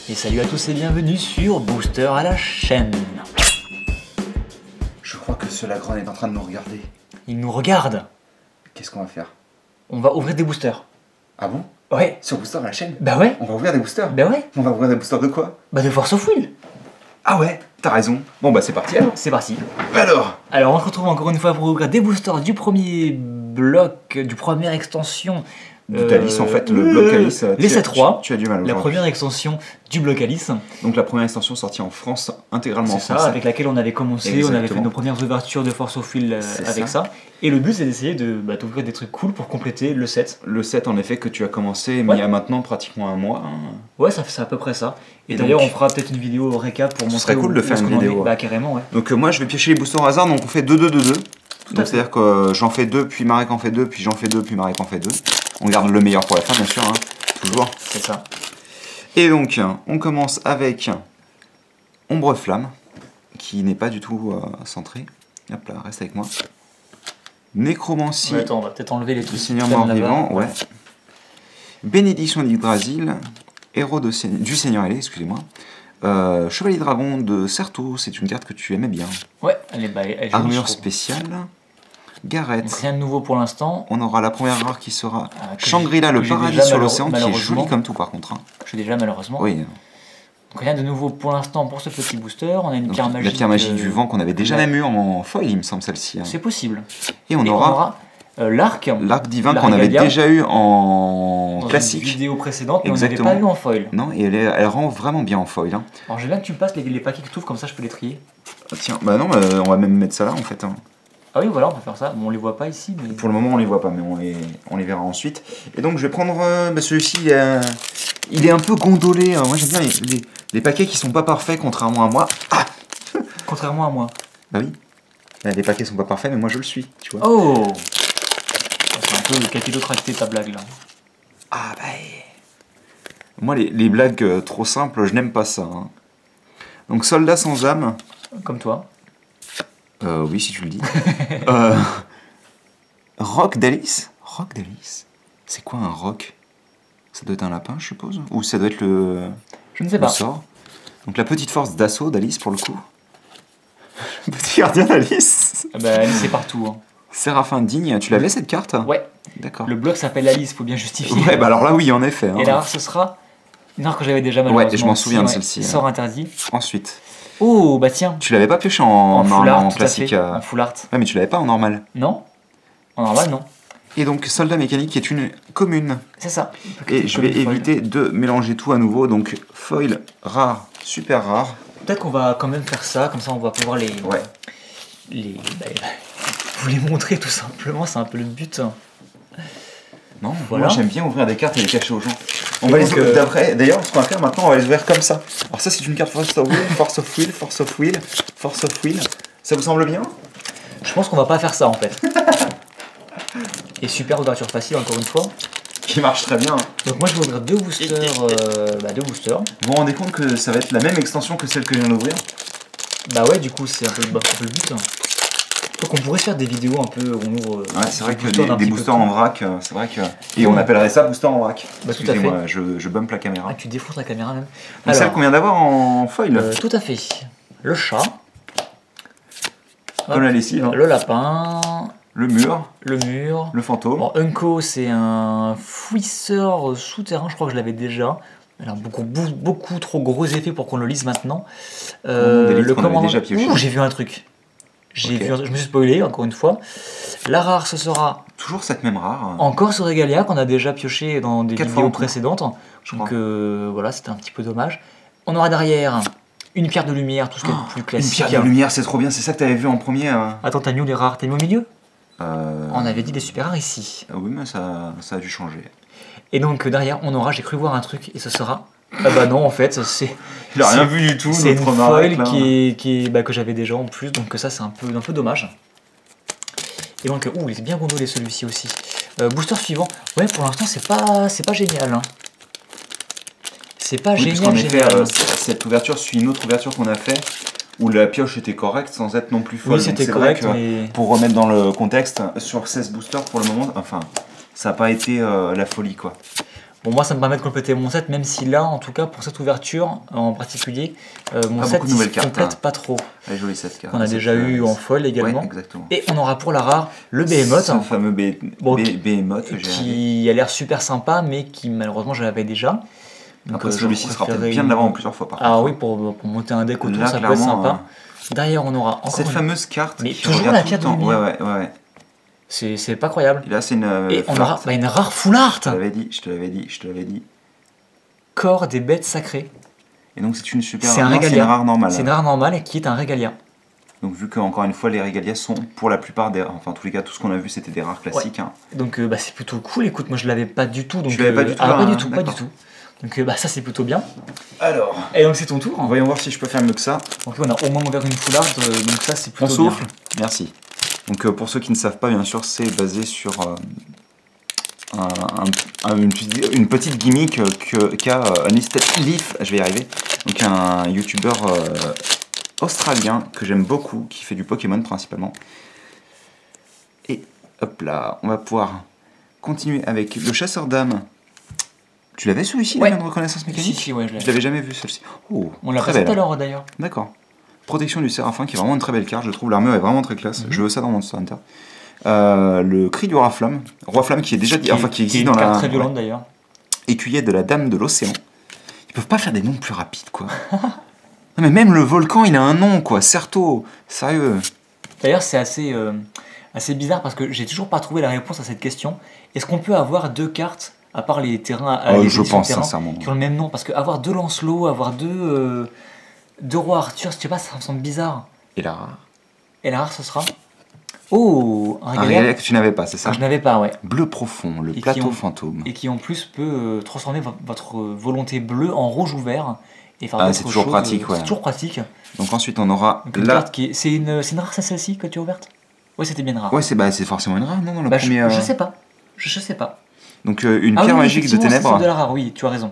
Et salut à tous et bienvenue sur Booster à la chaîne. Je crois que ce Lagran est en train de nous regarder. Il nous regarde. Qu'est-ce qu'on va faire? On va ouvrir des boosters. Ah bon? Ouais. Sur Booster à la chaîne? Bah ouais. On va ouvrir des boosters? Bah ouais. On va ouvrir des boosters de quoi? Bah de Force of Will. Ah ouais, t'as raison. Bon bah c'est parti alors. C'est parti. Alors on se retrouve encore une fois pour ouvrir des boosters du premier bloc, du première extension. Alice en fait, le bloc Alice. Les C3. Tu as du mal La première extension du bloc Alice. Donc la première extension sortie en France, intégralement en C'est France. ça, avec laquelle on avait commencé, Exactement. on avait fait nos premières ouvertures de Force of Will avec ça. Et le but c'est d'essayer d'ouvrir des trucs cool pour compléter le set. Le set en effet que tu as commencé mais il y a maintenant pratiquement un mois. Ouais, ça fait à peu près ça. Et donc, d'ailleurs on fera peut-être une vidéo récap pour montrer. Ce serait cool de faire une vidéo. Bah carrément ouais. Donc moi je vais piocher les boosters au hasard, donc on fait 2-2-2-2. Donc c'est-à-dire que j'en fais 2, puis Marek en fait 2, puis j'en fais 2, puis Marek en fait 2. On garde le meilleur pour la fin, bien sûr, hein, toujours. C'est ça. Et donc, on commence avec Ombre Flamme, qui n'est pas du tout centré. Hop là, reste avec moi. Nécromancie. Ouais, attends, on va peut-être enlever les trucs. Du Seigneur Mort-Vivant, ouais. Bénédiction d'Yggdrasil. Héros du Seigneur Ailé, excusez-moi. Chevalier Dragon de Certeau, c'est une carte que tu aimais bien. Ouais, elle est Armure spéciale. Gareth. Donc rien de nouveau pour l'instant. On aura la première rare qui sera Shangri-La, le paradis sur l'océan, qui est joli comme tout par contre. Hein. Je l'ai déjà malheureusement. Oui. Donc rien de nouveau pour l'instant pour ce petit booster. On a une pierre magique. La pierre magique du vent qu'on avait déjà même eu en foil, il me semble, celle-ci. Hein. C'est possible. Et on aura l'arc. L'arc divin qu'on avait déjà eu en classique. Dans une vidéo précédente, mais on n'avait pas eu en foil. Non, et elle rend vraiment bien en foil. Hein. Alors je veux bien que tu me passes les paquets que tu ouvres, comme ça je peux les trier. Tiens, bah non, on va même mettre ça là en fait. Hein. Ah oui, voilà, on peut faire ça. Bon, on les voit pas ici. Mais... Pour le moment, on les voit pas, mais on les verra ensuite. Et donc, je vais prendre celui-ci. Il est un peu gondolé. Moi, j'aime bien les paquets qui sont pas parfaits, contrairement à moi. Ah contrairement à moi. Bah oui. Les paquets sont pas parfaits, mais moi, je le suis, tu vois. Oh c'est un peu capillotracté ta blague, là. Ah bah... Moi, les blagues trop simples, je n'aime pas ça. Hein. Donc, soldat sans âme. Comme toi. Oui, si tu le dis. Roc d'Alice. Roc d'Alice. C'est quoi un roc? Ça doit être un lapin, je suppose. Ou ça doit être le... Je ne sais pas. Sort. Donc la petite force d'assaut d'Alice, pour le coup. Petit gardien d'Alice. Ah bah, Alice est partout. Hein. Séraphin digne. Tu l'avais cette carte? Ouais. D'accord. Le bloc s'appelle Alice, faut bien justifier. Ouais, bah alors là, oui, en effet. Hein. Et là, ce sera une rare que j'avais déjà malheureusement. Ouais, je m'en souviens de celle-ci. Sort interdit. Ensuite. Oh, bah tiens. Tu l'avais pas pioché en full art, en classique. En full art. Ouais, mais tu l'avais pas en normal. Non. En normal, non. Et donc, soldat mécanique est une commune. C'est ça. Et je vais éviter de mélanger tout à nouveau. Donc, foil rare, super rare. Peut-être qu'on va quand même faire ça, comme ça on va pouvoir les... Ouais. Vous les montrer tout simplement, c'est un peu le but. Non, voilà. Moi j'aime bien ouvrir des cartes et les cacher aux gens. On va les ouvrir d'après. D'ailleurs, ce qu'on va faire maintenant, on va les ouvrir comme ça. Alors ça, c'est une carte Force of Will, Force of Will, Force of Will, Force of Will. Ça vous semble bien? Je pense qu'on va pas faire ça en fait. Et super ouverture facile encore une fois. Qui marche très bien. Donc moi je vais ouvrir deux boosters. Deux boosters. Vous vous rendez compte que ça va être la même extension que celle que je viens d'ouvrir? Bah ouais, du coup c'est un peu le but. Donc on pourrait faire des vidéos un peu où on ouvre. Ouais, c'est vrai que des boosters en vrac, c'est vrai que. Et on appellerait ça booster en vrac. Bah, tout à fait. Excusez-moi, je bump la caméra. Ah, tu défonces la caméra même. Donc celle qu'on vient d'avoir en foil. Tout à fait. Le chat. Comme la lessive. Hein. Le lapin. Le mur. Le mur. Le fantôme. Alors, Unco, c'est un fouisseur souterrain, je crois que je l'avais déjà. Elle a beaucoup trop gros effets pour qu'on le lise maintenant. Le commandant. J'ai vu un truc. Je me suis spoilé encore une fois. La rare, ce sera. Toujours cette même rare. Encore ce Regalia qu'on a déjà pioché dans des vidéos précédentes. Donc voilà, c'était un petit peu dommage. On aura derrière une pierre de lumière, tout ce qui est plus classique. Une pierre de lumière, c'est trop bien, c'est ça que tu avais vu en premier. Attends, t'as mis où les rares? T'as mis au milieu? On avait dit des super rares ici. Oui, mais ça a dû changer. Et donc derrière, on aura, j'ai cru voir un truc, et ce sera... Ah bah non, en fait, c'est... Il a rien vu du tout, c'est une foil que j'avais déjà en plus, donc ça c'est un peu dommage. Et donc, il est bien gondolé celui-ci aussi. Booster suivant, ouais, pour l'instant c'est pas génial. Hein. C'est pas génial. Cette ouverture suit une autre ouverture qu'on a fait, où la pioche était correcte sans être non plus folle. Oui, c'était correct, mais... Pour remettre dans le contexte, sur 16 boosters pour le moment, enfin, ça n'a pas été la folie, quoi. Bon, moi, ça me permet de compléter mon set, même si là, en tout cas, pour cette ouverture en particulier, mon set ne se complète pas trop. Elle est jolie cette carte. On a déjà eu en foil également. Ouais, exactement. Et on aura pour la rare le Behemoth. Ce fameux Behemoth qui a l'air super sympa, mais qui malheureusement je l'avais déjà. Donc, après, celui-ci sera peut-être bien de l'avant en plusieurs fois par contre. Ah oui, pour monter un deck autour, ça peut être sympa. Derrière, on aura encore cette fameuse carte. Mais toujours la pierre de lumière. Ouais. C'est pas croyable. Et là, c'est une. Et on aura une rare full art. Je te l'avais dit. Corps des bêtes sacrées. Et donc, c'est une super. C'est un régalia. C'est une rare normale. C'est une rare normale qui est un régalia. Donc, vu qu'encore une fois, les régalias sont pour la plupart des. Enfin, en tous les cas, tout ce qu'on a vu, c'était des rares classiques. Ouais. Hein. Donc, c'est plutôt cool. Écoute, moi, je l'avais pas du tout. Donc, tu l'avais pas du tout. Pas du tout. Donc, ça, c'est plutôt bien. Alors. Et donc, c'est ton tour. Voyons voir si je peux faire mieux que ça. Donc, on a au moins ouvert une full art. Donc, ça, c'est plutôt bien. On souffle. Merci. Donc pour ceux qui ne savent pas, bien sûr, c'est basé sur une petite gimmick qu'a Anistet Leaf, je vais y arriver, donc un youtubeur australien que j'aime beaucoup, qui fait du Pokémon principalement. Et hop là, on va pouvoir continuer avec le chasseur d'âmes. Tu l'avais celui-ci, ouais. La de reconnaissance mécanique? Si, ouais, je l'avais jamais vu celle-ci. Oh, on l'a passé tout à l'heure d'ailleurs. D'accord. Protection du Séraphin, qui est vraiment une très belle carte, je trouve l'armure est vraiment très classe, je veux ça dans Monster Hunter. Le cri du Roi Flamme qui est déjà dit, qui existe dans la. Carte très violente d'ailleurs. Écuyer de la Dame de l'Océan. Ils peuvent pas faire des noms plus rapides quoi. Non mais même le volcan il a un nom quoi, Certo, sérieux. D'ailleurs c'est assez bizarre parce que j'ai toujours pas trouvé la réponse à cette question. Est-ce qu'on peut avoir deux cartes à part les terrains je pense sincèrement qui ont le même nom? Parce que avoir deux Lancelot, avoir deux rois Arthur, je sais pas, ça me semble bizarre. Et la rare? Et la rare ce sera un régalia que tu n'avais pas, c'est ça? Que je n'avais pas, ouais. Bleu profond, le plateau fantôme. Et qui en plus peut transformer votre volonté bleue en rouge ouvert. C'est toujours pratique, ouais. C'est toujours pratique. Donc ensuite on aura c'est une rare, c'est celle-ci que tu as ouverte? Ouais, c'était bien une rare. Ouais, c'est forcément une rare, non, le premier. Je sais pas. Je sais pas. Donc une pierre magique de ténèbres. C'est de la rare, oui, tu as raison.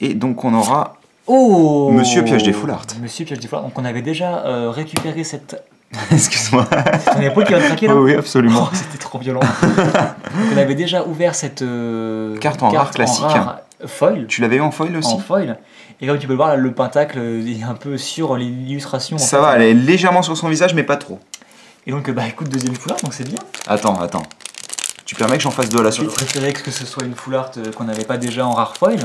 Et donc on aura Monsieur Pioche des Full Art. Monsieur Pioche des Full Art. Donc on avait déjà récupéré cette. Excuse-moi. On épaule qui va craquer là. Oui, absolument. C'était trop violent. Donc on avait déjà ouvert cette carte en rare classique. Foil. Tu l'avais eu en foil aussi? En foil. Et comme tu peux le voir, là, le pentacle est un peu sur l'illustration. Ça va, elle est légèrement sur son visage, mais pas trop. Et donc, écoute, deuxième full art, donc c'est bien. Attends. Tu permets que j'en fasse deux à la suite? Je préférais que ce soit une full art qu'on n'avait pas déjà en rare foil.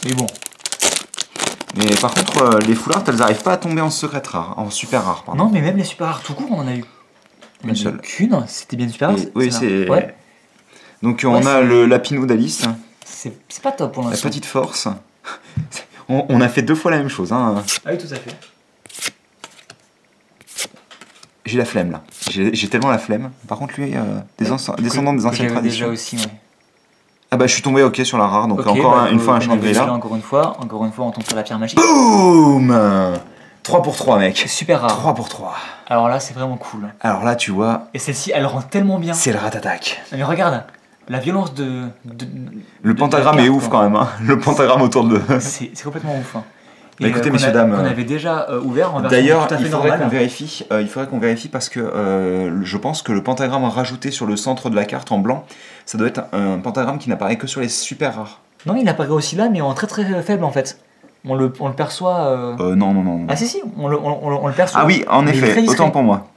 Mais bon. Mais par contre, les full art, elles n'arrivent pas à tomber en secret rare, en super rare. Pardon. Non, mais même les super rares tout court, on en a eu une seule. Qu'une, c'était bien super rare. Oui, c'est. Ouais. Donc on a le Lapinou d'Alice. C'est pas top pour l'instant. La petite force. On a fait deux fois la même chose. Hein. Ah oui, tout à fait. J'ai la flemme là. J'ai tellement la flemme. Par contre, lui, descendant des anciennes traditions. Déjà aussi, ouais. Ah bah je suis tombé ok sur la rare, donc encore une fois un Shangri-La. Encore une fois, on tombe sur la pierre magique. Boum 3 pour 3 mec. Super rare. 3 pour 3. Alors là c'est vraiment cool. Alors là tu vois. Et celle-ci elle rend tellement bien. C'est le rat-attaque. Mais regarde, la violence le pentagramme est ouf quand même, hein. Le pentagramme autour de... C'est complètement ouf. Hein. Bah écoutez messieurs dames, on avait déjà ouvert en version d'ailleurs tout à fait il faudrait qu'on normale. vérifie parce que je pense que le pentagramme rajouté sur le centre de la carte en blanc, ça doit être un pentagramme qui n'apparaît que sur les super rares. Non, il apparaît aussi là mais en très très faible en fait. On le perçoit... Non. Ah si, on le perçoit. Ah oui, en effet, autant pour moi.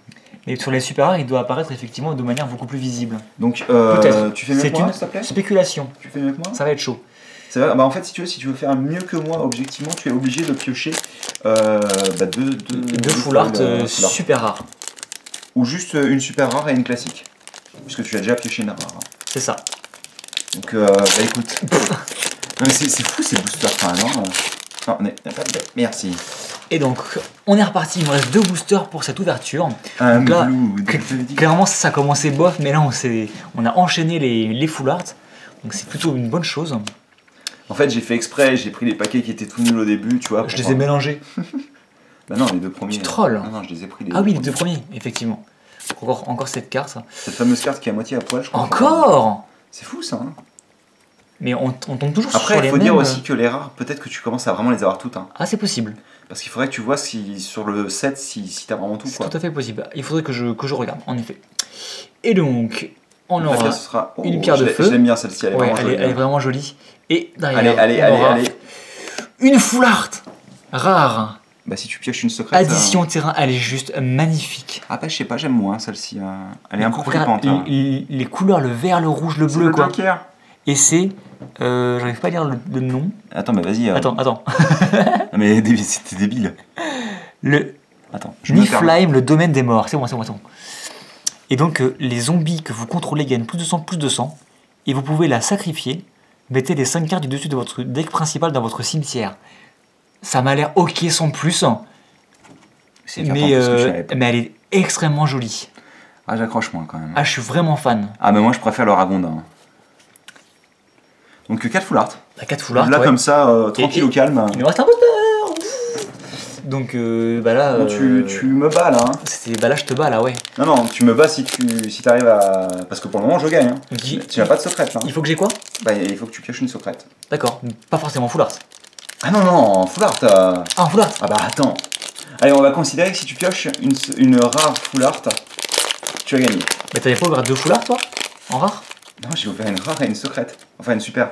Mais sur les super rares, il doit apparaître effectivement de manière beaucoup plus visible. Donc peut-être. Tu fais mieux que moi, s'il te plaît ? Spéculation. Tu fais mieux que moi ? Ça va être chaud. Bah en fait, si tu veux faire mieux que moi, objectivement, tu es obligé de piocher deux full art super rares. Ou juste une super rare et une classique. Puisque tu as déjà pioché une rare. Hein. C'est ça. Donc, écoute. Non, mais c'est fou ces boosters quand même. Hein. Non, merci. Et donc, on est reparti. Il me reste 2 boosters pour cette ouverture. Donc là, clairement, ça a commencé bof, mais là, on a enchaîné les full art. Donc, c'est plutôt une bonne chose. En fait, j'ai fait exprès, j'ai pris les paquets qui étaient tout nuls au début, tu vois. Je les ai mélangés. Bah non, les deux premiers. Tu trolls. Non, je les ai pris. Ah oui, les deux premiers, effectivement. Encore cette carte. Ça. Cette fameuse carte qui est à moitié à poil, je crois. Encore. C'est fou ça. Hein. Mais on tombe toujours Après, sur les mêmes... Après, il faut dire aussi que les rares, peut-être que tu commences à vraiment les avoir toutes. Hein. Ah, c'est possible. Parce qu'il faudrait que tu vois si sur le set, si t'as vraiment tout. C'est tout à fait possible. Il faudrait que je regarde, en effet. Et donc, on aura sera... une pierre de feu. Je l'aime bien celle-ci, elle est vraiment jolie. Et derrière, on aura une full art rare. Bah si tu pioches une secrète... Addition terrain, elle est juste magnifique. Ah bah je sais pas, j'aime moins celle-ci. Elle est un peu flippante. Les couleurs, le vert, le rouge, le bleu, quoi. Joker. Et c'est... j'arrive pas à lire le nom. Attends, mais vas-y. Attends. Non mais c'était débile. Attends, Niflheim, le domaine des morts. C'est bon. Et donc, les zombies que vous contrôlez gagnent plus de sang. Et vous pouvez la sacrifier. Mettez les 5 cartes du dessus de votre deck principal dans votre cimetière. Ça m'a l'air ok sans plus. Mais elle est extrêmement jolie. Ah, j'accroche moins quand même. Ah, je suis vraiment fan. Ah, mais moi je préfère le Ragondin. Donc 4 full art. 4 full art. Là, comme ça, tranquille au calme. Il nous reste un booster. Donc là. Non, tu me bats là. Là, je te bats là, ouais. Non, tu me bats si t'arrives à. Parce que pour le moment, je gagne. Hein. Tu n'as pas de secrète là. Il faut que j'ai quoi? Bah, il faut que tu pioches une secrète. D'accord, pas forcément full art. Ah non, full art. Ah, full art. Ah bah attends. Allez, on va considérer que si tu pioches une rare full art, tu as gagné. Mais t'avais pas ouvert 2 full art toi? En rare? Non, j'ai ouvert une rare et une secrète. Enfin, une super.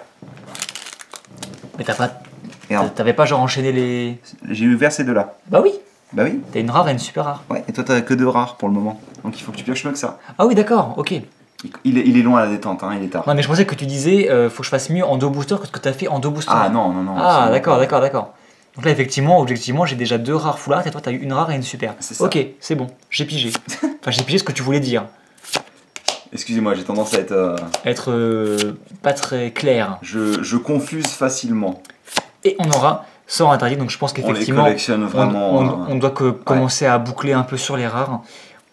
Mais t'avais pas genre enchaîné les... J'ai ouvert ces deux-là. Bah oui. T'as une rare et une super rare. Ouais, et toi t'as que 2 rares pour le moment. Donc il faut que tu pioches mieux que ça. Ah oui, d'accord, ok. Il est loin à la détente, hein, il est tard. Non mais je pensais que tu disais faut que je fasse mieux en 2 boosters que ce que t'as fait en 2 boosters. Ah non. Ah d'accord. Donc là effectivement, objectivement, j'ai déjà 2 rares full art et toi t'as eu une rare et une super. C'est ça. Ok, c'est bon, j'ai pigé. Enfin j'ai pigé ce que tu voulais dire. Excusez-moi, j'ai tendance à être pas très clair. Je confuse facilement. Et on aura sort interdit, donc je pense qu'effectivement on les collectionne vraiment. On doit commencer à boucler un peu sur les rares.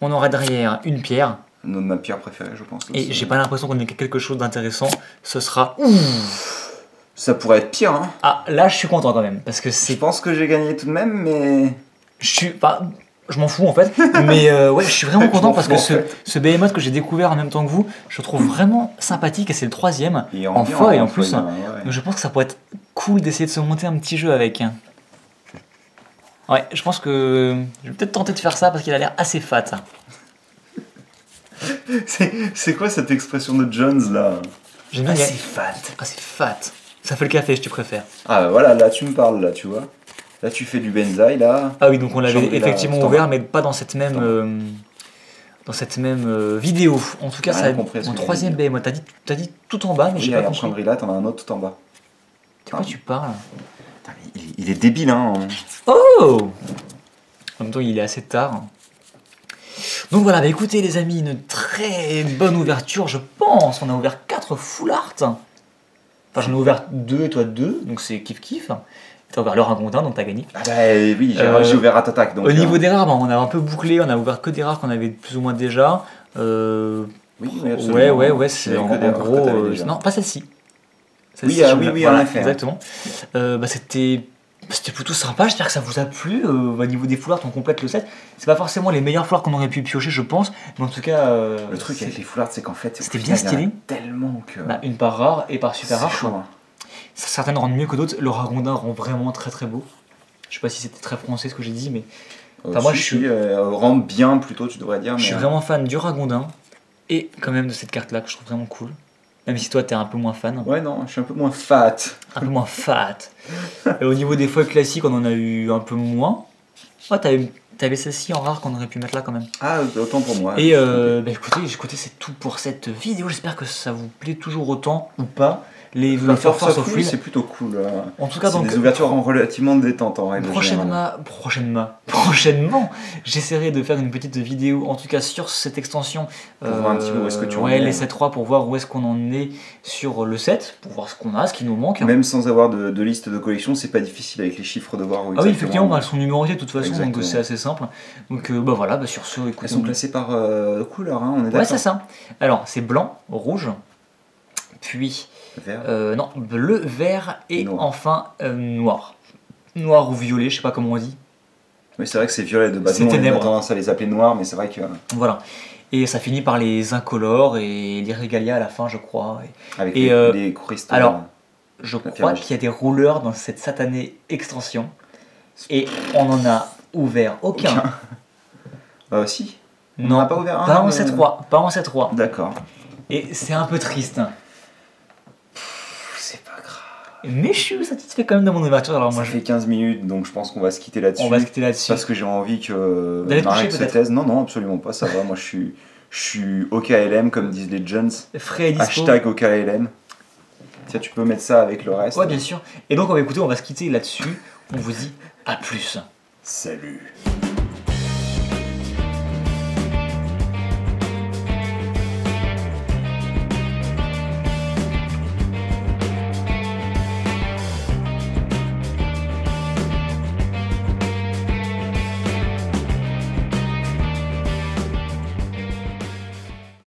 On aura derrière une pierre. Ma pierre préférée, je pense. Et j'ai pas l'impression qu'on ait quelque chose d'intéressant. Ce sera... Ça pourrait être pire, hein. Ah, là je suis content quand même, parce que c'est... Je pense que j'ai gagné tout de même, mais... Je m'en fous en fait, mais ouais, je suis vraiment content parce que ce Behemoth que j'ai découvert en même temps que vous, je le trouve vraiment sympathique et c'est le 3ème en foil en plus. Ouais. Donc je pense que ça pourrait être cool d'essayer de se monter un petit jeu avec. Ouais, je pense que je vais peut-être tenter de faire ça parce qu'il a l'air assez fat. C'est quoi cette expression de Jones là? J'aime bien. Assez fat. Assez fat. Ça fait le café, je te préfère. Ah voilà, là tu me parles, là tu vois. Là tu fais du benzaï là. Ah oui, donc on l'avait effectivement ouvert, mais pas dans cette même vidéo. En tout cas, ça en 3ème BM. T'as dit tout en bas, mais j'ai pas compris. Shangri-La, t'en as un autre tout en bas. De quoi tu parles? Il est débile, hein. Oh! En même temps, il est assez tard. Donc voilà, bah écoutez les amis, une très bonne ouverture, je pense. On a ouvert 4 full art. Enfin, j'en ai ouvert 2 et toi 2, donc c'est kiff-kiff. T'as ouvert le Ragondin, donc t'as gagné. Ah bah oui, j'ai ouvert Art Attack. Au niveau des rares, on a un peu bouclé, on a ouvert que des rares qu'on avait plus ou moins déjà. Oui, ouais, c'est en gros... non, pas celle-ci. Oui, en effet. Exactement. C'était plutôt sympa, j'espère que ça vous a plu. Au niveau des foulards, on complète le set. C'est pas forcément les meilleurs foulards qu'on aurait pu piocher, je pense, mais en tout cas... le truc avec les foulards, c'est qu'en fait... C'était bien stylé. Tellement que... une par rare et par super rare. Chaud, hein. Certaines rendent mieux que d'autres. Le Ragondin rend vraiment très très beau. Je sais pas si c'était très français ce que j'ai dit, mais... moi je suis... rend bien plutôt, tu devrais dire. Je suis vraiment fan du Ragondin et quand même de cette carte-là que je trouve vraiment cool. Même si toi t'es un peu moins fan. Ouais, non, je suis un peu moins fat. Un peu moins fat. Et au niveau des foils classiques, on en a eu un peu moins. Ouais, t'avais celle-ci en rare qu'on aurait pu mettre là quand même. Ah, autant pour moi. Et écoutez, c'est tout pour cette vidéo. J'espère que ça vous plaît toujours autant ou pas. Les Force of Will, c'est plutôt cool. En tout cas, donc, des ouvertures relativement détentes en règle générale. Prochainement, j'essaierai de faire une petite vidéo, en tout cas sur cette extension. Pour voir un petit peu où est-ce que tu en es. Les 7.3 pour voir où est-ce qu'on en est sur le set, pour voir ce qu'on a, ce qui nous manque. Même sans avoir de liste de collection, c'est pas difficile avec les chiffres de voir où exactement. Ah oui, effectivement, elles sont numérotées de toute façon, donc c'est assez simple. Donc voilà, sur ce, écoutez. Elles sont classées par couleur, hein, on est d'accord. Ouais, c'est ça. Alors, c'est blanc, rouge, puis... Vert. Non, bleu, vert et enfin noir. Noir ou violet, je sais pas comment on dit. Oui, c'est vrai que c'est violet de base. On a tendance à les appeler noirs, mais c'est vrai que... Voilà. Et ça finit par les incolores et les régalia à la fin, je crois. Avec les cristaux. Alors, je crois qu'il y a des rouleurs dans cette satanée extension. Et on en a ouvert aucun. Si. Non, on n'a pas ouvert un. Pas en C3. D'accord. Et c'est un peu triste. C'est pas grave. Mais je suis satisfait quand même de mon ouverture. Alors ça fait 15 minutes, donc je pense qu'on va se quitter là-dessus. On va se quitter là-dessus. Parce que j'ai envie que Marek se taise. Non, absolument pas, ça va. Moi, je suis OKLM, comme disent les Jones. Frais et dispo. Hashtag OKLM. Tiens, tu peux mettre ça avec le reste. Ouais, bien sûr. Et donc, on va se quitter là-dessus. On vous dit à plus. Salut.